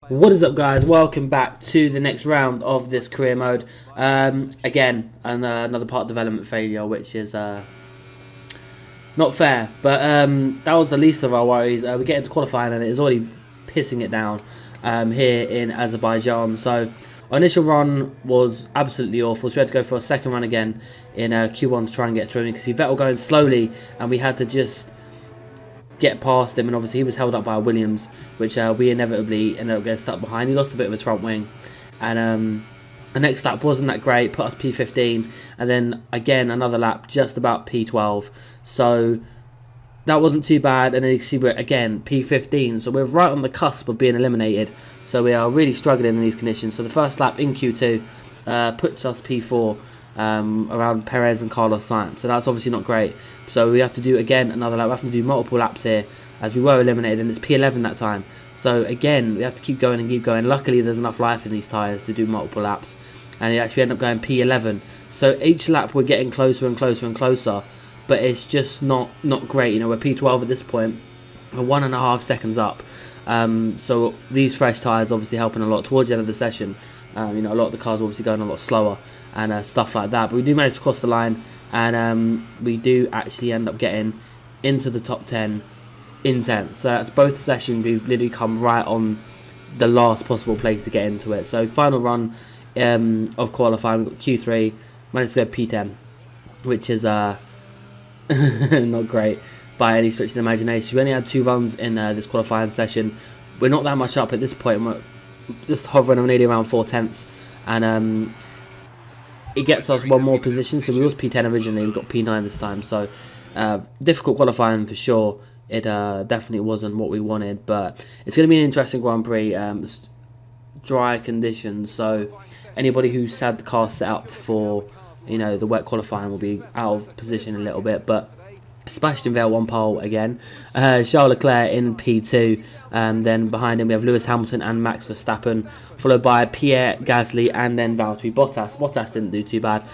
What is up, guys? Welcome back to the next round of this career mode. Again, another part development failure, which is not fair. But that was the least of our worries. We get into qualifying and it is already pissing it down here in Azerbaijan. So our initial run was absolutely awful. So we had to go for a second run again in Q1 to try and get through. And you can see Vettel going slowly, and we had to just get past him, and obviously he was held up by Williams, which we inevitably ended up getting stuck behind. He lost a bit of his front wing, and the next lap wasn't that great, put us P15, and then again another lap just about P12, so that wasn't too bad. And then you can see we're again P15, so we're right on the cusp of being eliminated, so we are really struggling in these conditions. So the first lap in Q2 puts us P4 around Perez and Carlos Sainz, so that's obviously not great. So we have to do again another lap. We have to do multiple laps here as we were eliminated, and it's P11 that time. So again, we have to keep going and keep going. Luckily, there's enough life in these tyres to do multiple laps, and we actually end up going P11. So each lap we're getting closer and closer and closer, but it's just not great. You know, we're P12 at this point. We're 1.5 seconds up. So these fresh tyres obviously helping a lot towards the end of the session. You know, a lot of the cars are obviously going a lot slower and stuff like that. But we do manage to cross the line, and we do actually end up getting into the top 10 in 10th. So that's both sessions. We've literally come right on the last possible place to get into it. So final run of qualifying, we got Q3, managed to go P10, which is not great by any stretch of the imagination. We only had 2 runs in this qualifying session. We're not that much up at this point. We're just hovering on nearly around 4/10, and it gets us one more position. So we was P10 originally, we got P9 this time. So difficult qualifying for sure. It definitely wasn't what we wanted, but it's going to be an interesting Grand Prix. Dry conditions, so anybody who's had the car set up for, you know, the wet qualifying will be out of position a little bit. But Sebastian Vettel on pole again, Charles Leclerc in P2, then behind him we have Lewis Hamilton and Max Verstappen, followed by Pierre Gasly and then Valtteri Bottas. Bottas didn't do too bad.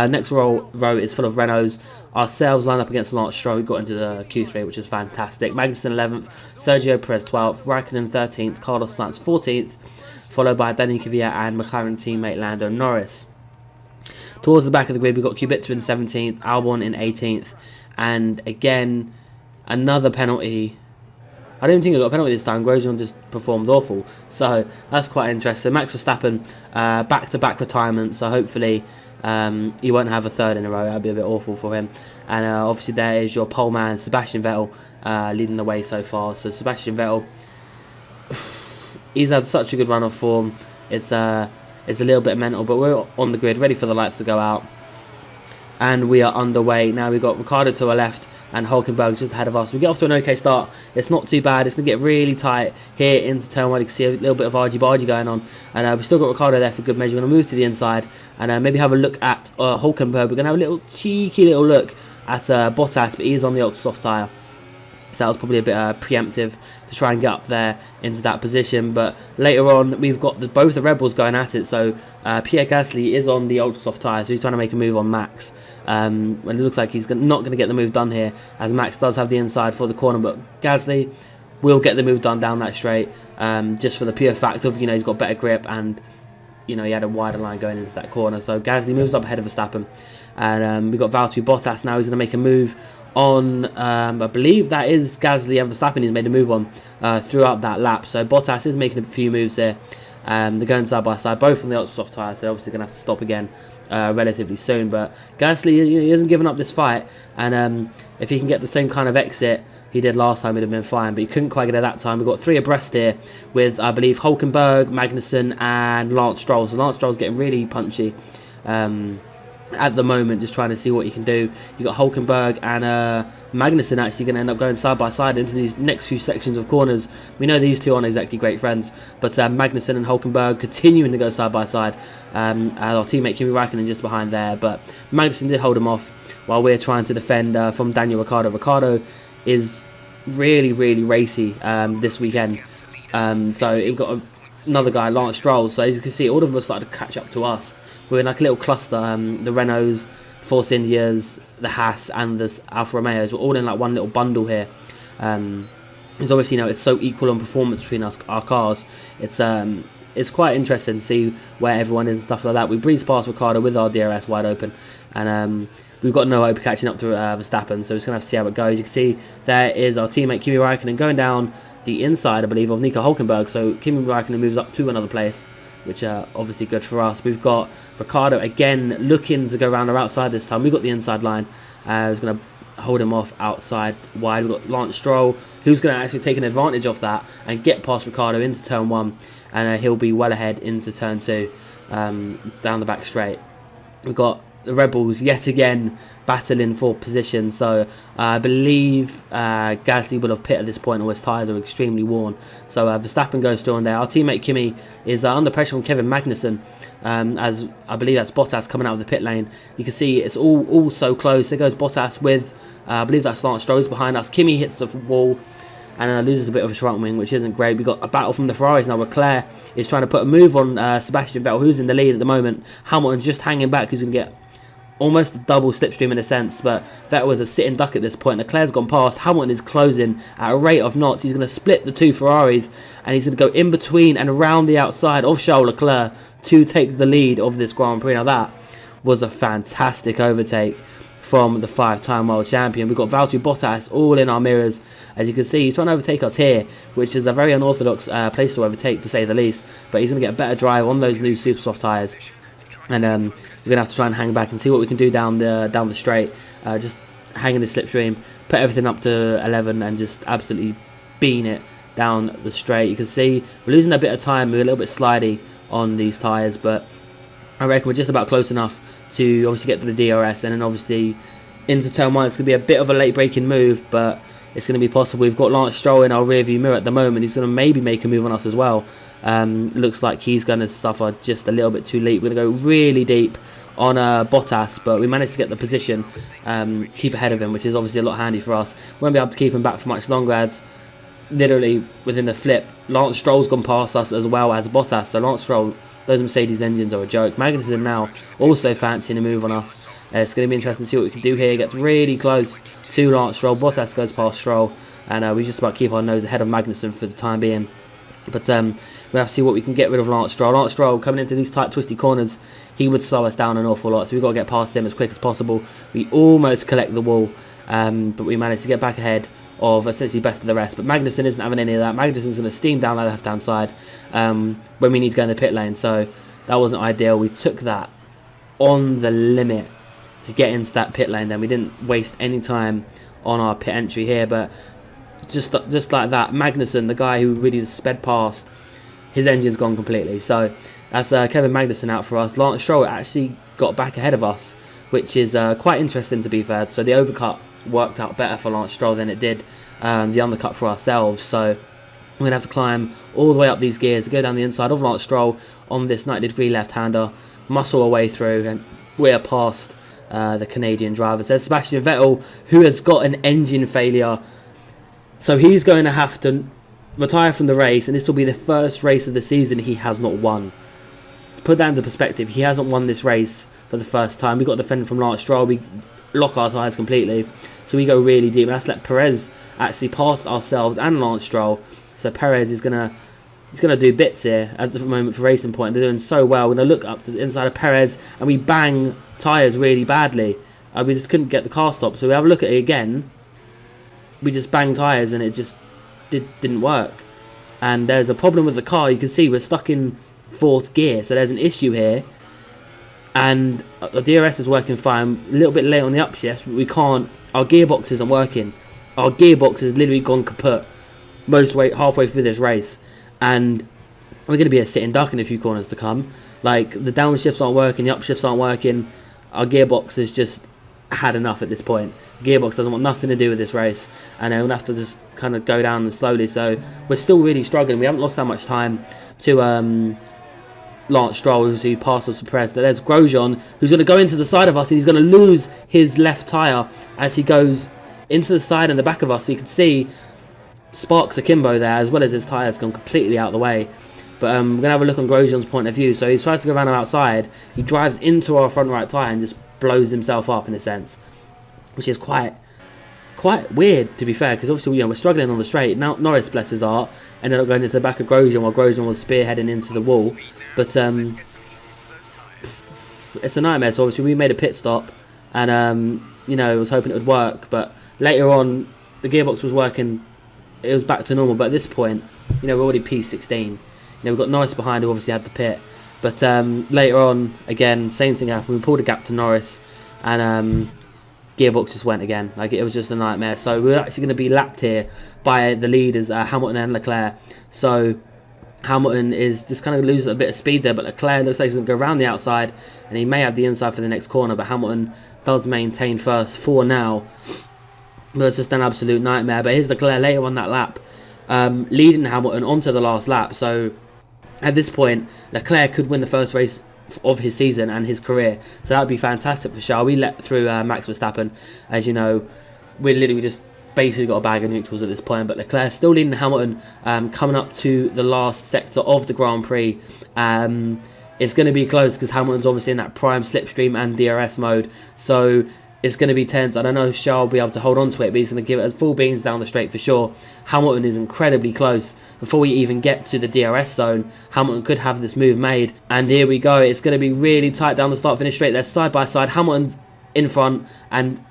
Next row is full of Renaults. Ourselves lined up against Lance Stroll, who got into the Q3, which is fantastic. Magnussen 11th, Sergio Perez 12th, Raikkonen 13th, Carlos Sainz 14th, followed by Daniel Kvyat and McLaren teammate Lando Norris. Towards the back of the grid, we've got Kubica in 17th, Albon in 18th, and again, another penalty. I didn't think I got a penalty this time. Grosjean just performed awful, so that's quite interesting. Max Verstappen, back-to-back retirement, so hopefully he won't have a third in a row. That'd be a bit awful for him. And obviously there is your pole man, Sebastian Vettel, leading the way so far. So Sebastian Vettel, he's had such a good run of form. It's a little bit mental, but we're on the grid, ready for the lights to go out. And we are underway. Now we've got Ricciardo to our left and Hulkenberg just ahead of us. We get off to an okay start. It's not too bad. It's going to get really tight here into turn 1. You can see a little bit of argy-bargy going on. And we've still got Ricciardo there for good measure. We're going to move to the inside and maybe have a look at Hulkenberg. We're going to have a little cheeky little look at Bottas, but he is on the ultra soft tyre. So that was probably a bit preemptive to try and get up there into that position. But later on, we've got both the Red Bulls going at it. So Pierre Gasly is on the ultra soft tyre, so he's trying to make a move on Max. When it looks like he's not going to get the move done here, as Max does have the inside for the corner. But Gasly will get the move done down that straight, just for the pure fact of, you know, he's got better grip and, you know, he had a wider line going into that corner. So Gasly moves up ahead of Verstappen. And we've got Valtteri Bottas now. He's going to make a move on, I believe that is Gasly and Verstappen he's made a move on throughout that lap. So Bottas is making a few moves here. They're going side by side, both on the ultra soft tyre, so they're obviously going to have to stop again relatively soon. But Gasly, he hasn't given up this fight, and if he can get the same kind of exit he did last time, it'd have been fine, but he couldn't quite get it that time. We've got 3 abreast here with, I believe, Hulkenberg, Magnussen and Lance Stroll. So Lance Stroll's getting really punchy at the moment, just trying to see what he can do. You got Hulkenberg and Magnussen actually going to end up going side by side into these next few sections of corners. We know these two aren't exactly great friends, but Magnussen and Hulkenberg continuing to go side by side. Our teammate Kimi Raikkonen just behind there, but Magnussen did hold him off while we're trying to defend from Daniel Ricciardo. Ricciardo is really racy this weekend. So we've got another guy, Lance Stroll. So as you can see, all of them are starting to catch up to us. We're in like a little cluster. The Renaults, Force Indias, the Haas and the Alfa Romeos. We're all in like one little bundle here. Because obviously, it's so equal on performance between our cars. It's quite interesting to see where everyone is and stuff like that. We breezed past Ricciardo with our DRS wide open, and we've got no hope of catching up to Verstappen, so we're just going to have to see how it goes. You can see there is our teammate Kimi Räikkönen going down the inside, I believe, of Nico Hülkenberg, so Kimi Räikkönen moves up to another place, which obviously good for us. We've got Ricciardo again looking to go around or outside this time. We've got the inside line. He's going to hold him off outside wide. We've got Lance Stroll, who's going to actually take an advantage of that and get past Ricciardo into turn 1, and he'll be well ahead into turn 2 down the back straight. We've got the Red Bulls yet again battling for position, so I believe Gasly will have pit at this point, or his tyres are extremely worn, so Verstappen goes through on there. Our teammate Kimi is under pressure from Kevin Magnussen, as I believe that's Bottas coming out of the pit lane. You can see it's all so close. There goes Bottas with I believe that's Lance Stroll behind us. Kimi hits the wall and loses a bit of a front wing, which isn't great. We've got a battle from the Ferraris now, where Leclerc is trying to put a move on Sebastian Vettel, who's in the lead at the moment. Hamilton's just hanging back, who's going to get almost a double slipstream in a sense, but Vettel was a sitting duck at this point. Leclerc's gone past. Hamilton is closing at a rate of knots. He's going to split the two Ferraris, and he's going to go in between and around the outside of Charles Leclerc to take the lead of this Grand Prix. Now that was a fantastic overtake from the 5-time world champion. We've got Valtteri Bottas all in our mirrors. As you can see, he's trying to overtake us here, which is a very unorthodox place to overtake, to say the least, but he's going to get a better drive on those new super soft tyres. And we're going to have to try and hang back and see what we can do down the straight. Just hang in the slipstream, put everything up to 11 and just absolutely bean it down the straight. You can see we're losing a bit of time. We're a little bit slidey on these tyres, but I reckon we're just about close enough to obviously get to the DRS, and then obviously into turn 1. It's going to be a bit of a late braking move, but it's going to be possible. We've got Lance Stroll in our rear view mirror at the moment. He's going to maybe make a move on us as well. Looks like he's going to suffer just a little bit too late. We're going to go really deep on Bottas, but we managed to get the position, keep ahead of him, which is obviously a lot handy for us. Won't be able to keep him back for much longer, as literally within the flip, Lance Stroll's gone past us as well as Bottas. So Lance Stroll, those Mercedes engines are a joke. Magnussen now also fancying a move on us. It's going to be interesting to see what we can do here. Gets really close to Lance Stroll. Bottas goes past Stroll, and we just about keep our nose ahead of Magnussen for the time being. But we'll have to see what we can get rid of Lance Stroll. Lance Stroll coming into these tight, twisty corners, he would slow us down an awful lot. So we've got to get past him as quick as possible. We almost collect the wall, but we managed to get back ahead of essentially best of the rest. But Magnussen isn't having any of that. Magnussen's going to steam down our left-hand side when we need to go in the pit lane. So that wasn't ideal. We took that on the limit to get into that pit lane. Then we didn't waste any time on our pit entry here, but just like that, Magnussen, the guy who really just sped past, his engine's gone completely. So that's Kevin Magnussen out for us. Lance Stroll actually got back ahead of us, which is quite interesting, to be fair. So the overcut worked out better for Lance Stroll than it did the undercut for ourselves. So we're going to have to climb all the way up these gears to go down the inside of Lance Stroll on this 90-degree left-hander, muscle our way through, and we're past the Canadian driver. So Sebastian Vettel, who has got an engine failure, so he's going to have to retire from the race, and this will be the first race of the season he has not won. To put that into perspective, he hasn't won this race for the first time. We got defended from Lance Stroll. We lock our tyres completely, so we go really deep, and that's let Perez actually pass ourselves and Lance Stroll. So Perez is gonna do bits here at the moment for Racing Point. They're doing so well. We're gonna look up to the inside of Perez, and we bang tyres really badly. We just couldn't get the car stopped. So we have a look at it again. We just banged tyres, and it just didn't work. And there's a problem with the car. You can see we're stuck in 4th gear, so there's an issue here. And our DRS is working fine. A little bit late on the upshift, but we can't. Our gearbox isn't working. Our gearbox has literally gone kaput halfway through this race, and we're going to be a sitting duck in a few corners to come. Like, the downshifts aren't working, the upshifts aren't working. Our gearbox has just had enough at this point. Gearbox doesn't want nothing to do with this race, and we'll have to just kind of go down slowly. So we're still really struggling. We haven't lost that much time to Lance Stroll, who passed us for Perez. There's Grosjean, who's going to go into the side of us, and he's going to lose his left tyre as he goes into the side and the back of us. So you can see sparks akimbo there, as well as his tyres gone completely out of the way. But we're going to have a look on Grosjean's point of view. So he tries to go around our outside. He drives into our front right tyre and just blows himself up in a sense, which is quite quite weird, to be fair, because obviously, we're struggling on the straight. Now Norris, bless his heart, ended up going into the back of Grosjean while Grosjean was spearheading into the wall. But it's a nightmare. So obviously we made a pit stop, and I was hoping it would work. But later on, the gearbox was working. It was back to normal. But at this point, we're already P16. We've got Norris behind, who obviously had the pit. But later on, again, same thing happened. We pulled a gap to Norris, and gearbox just went again. Like, it was just a nightmare. So we're actually going to be lapped here by the leaders, Hamilton and Leclerc. So Hamilton is just kind of losing a bit of speed there, but Leclerc looks like he's going to go around the outside, and he may have the inside for the next corner, but Hamilton does maintain first for now. But it's just an absolute nightmare. But here's Leclerc later on that lap, leading Hamilton onto the last lap. So at this point, Leclerc could win the first race of his season and his career, so that would be fantastic for Charles. We let through Max Verstappen. As you know, we literally just basically got a bag of neutrals at this point, but Leclerc still leading Hamilton, coming up to the last sector of the Grand Prix. It's going to be close because Hamilton's obviously in that prime slipstream and DRS mode, so it's going to be tense. I don't know if Charles will be able to hold on to it, but he's going to give it full beans down the straight for sure. Hamilton is incredibly close. Before we even get to the DRS zone, Hamilton could have this move made. And here we go. It's going to be really tight down the start-finish straight. They're side by side. Hamilton's in front and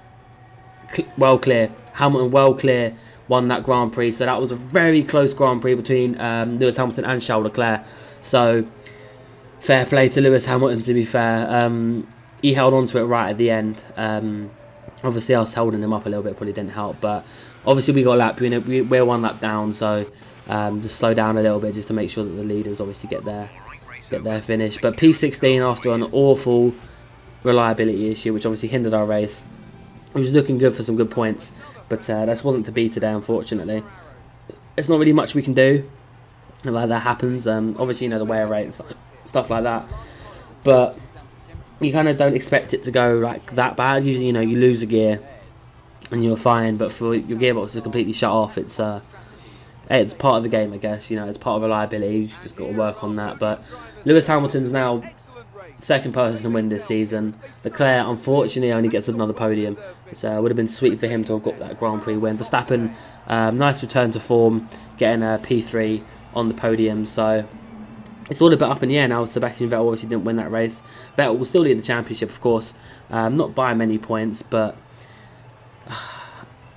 well clear. Hamilton well clear, won that Grand Prix. So that was a very close Grand Prix between Lewis Hamilton and Charles Leclerc. So fair play to Lewis Hamilton, to be fair. He held on to it right at the end. Obviously, us holding him up a little bit probably didn't help. But obviously, we got a lap. We're one lap down. So just slow down a little bit just to make sure that the leaders obviously get their finish. But P16 after an awful reliability issue, which obviously hindered our race. It was looking good for some good points. But this wasn't to be today, unfortunately. There's not really much we can do. Like, that happens. Obviously, the wear rate and stuff like that. But you kind of don't expect it to go like that bad. Usually, you lose a gear and you're fine, but for your gearbox to completely shut off, it's part of the game, I guess. It's part of reliability. You just got to work on that. But Lewis Hamilton's now second person to win this season. Leclerc, unfortunately, only gets another podium. So it would have been sweet for him to have got that Grand Prix win. Verstappen, nice return to form, getting a P3 on the podium. So it's all a bit up in the air now. Sebastian Vettel obviously didn't win that race. Vettel will still lead the championship, of course. Not by many points, but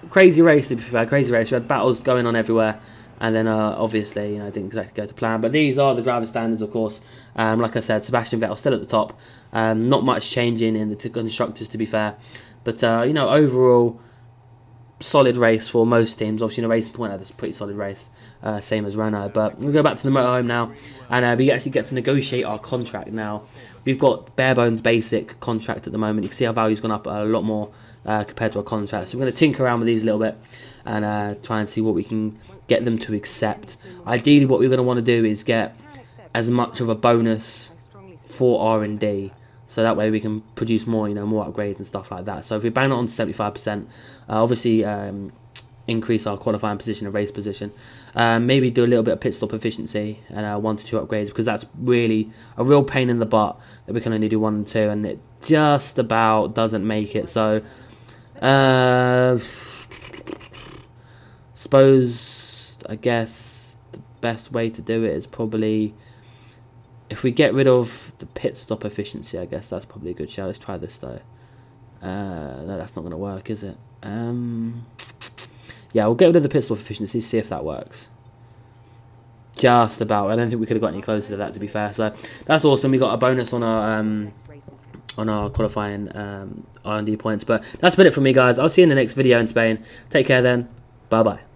crazy race, to be fair. Crazy race. We had battles going on everywhere. And then, obviously, it didn't exactly go to plan. But these are the driver standards, of course. Like I said, Sebastian Vettel still at the top. Not much changing in the constructors, to be fair. But, overall, solid race for most teams. Obviously, Racing Point had a pretty solid race, same as Renault. But we'll go back to the motorhome now. And we actually get to negotiate our contract now. We've got bare bones basic contract at the moment. You can see our value's gone up a lot more compared to our contract. So we're going to tinker around with these a little bit and try and see what we can get them to accept. Ideally, what we're going to want to do is get as much of a bonus for R&D, so that way we can produce more, more upgrades and stuff like that. So if we bang it on to 75%, obviously increase our qualifying position and race position. Maybe do a little bit of pit stop efficiency and 1 to 2 upgrades, because that's really a real pain in the butt that we can only do 1 and 2, and it just about doesn't make it. So I guess the best way to do it is probably, if we get rid of the pit stop efficiency, I guess that's probably a good shout. Let's try this though. No, that's not going to work, is it? Yeah, we'll get rid of the pit stop efficiency, see if that works. Just about. I don't think we could have got any closer to that, to be fair. So that's awesome. We got a bonus on our qualifying R&D points. But that's been it from me, guys. I'll see you in the next video in Spain. Take care then. Bye bye.